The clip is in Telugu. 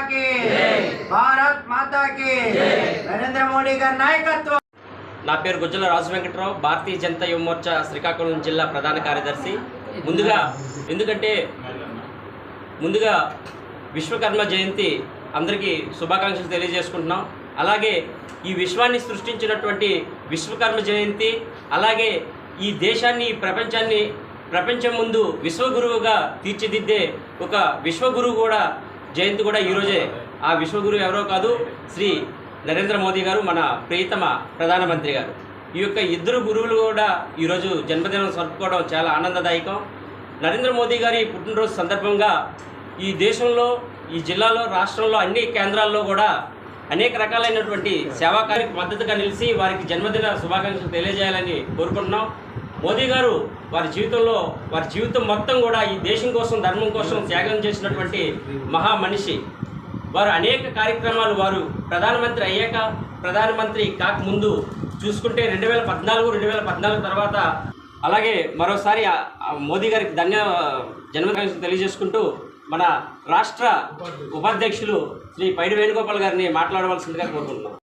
की भारत माता की नरेंद्र मोदी का नायकत्व। నా పేరు గుజ్జల రాజు వెంకటరావు, భారతీయ జనతా యువ మోర్చా శ్రీకాకుళం జిల్లా ప్రధాన కార్యదర్శి. ముందుగా విశ్వకర్మ జయంతి అందరికీ శుభాకాంక్షలు తెలియజేసుకుంటున్నాం. అలాగే ఈ విశ్వాన్ని సృష్టించినటువంటి విశ్వకర్మ జయంతి, అలాగే ఈ దేశాన్ని ప్రపంచం ముందు విశ్వగురువుగా తీర్చిదిద్దే ఒక విశ్వగురువు కూడా జయంతి కూడా ఈరోజే. ఆ విశ్వగురువు ఎవరో కాదు, శ్రీ నరేంద్ర మోదీ గారు, మన ప్రియతమ ప్రధానమంత్రి గారు. ఈ యొక్క ఇద్దరు గురువులు కూడా ఈరోజు జన్మదినం జరుపుకోవడం చాలా ఆనందదాయకం. నరేంద్ర మోదీ గారి పుట్టినరోజు సందర్భంగా ఈ దేశంలో, ఈ జిల్లాలో, రాష్ట్రంలో అన్ని కేంద్రాల్లో కూడా అనేక రకాలైనటువంటి సేవాకారికి మద్దతుగా నిలిచి వారికి జన్మదిన శుభాకాంక్షలు తెలియజేయాలని కోరుకుంటున్నాం. మోదీ గారు వారి జీవితం మొత్తం కూడా ఈ దేశం కోసం, ధర్మం కోసం త్యాగం చేసినటువంటి మహా మనిషి. వారు అనేక కార్యక్రమాలు వారు ప్రధానమంత్రి అయ్యాక, ప్రధానమంత్రి కాకముందు చూసుకుంటే 2014 తర్వాత, అలాగే మరోసారి మోదీ గారికి జన్మదినాలు తెలియజేసుకుంటూ మన రాష్ట్ర ఉపాధ్యక్షులు శ్రీ పైడి వేణుగోపాల్ గారిని మాట్లాడవలసిందిగా కోరుకుంటున్నాం.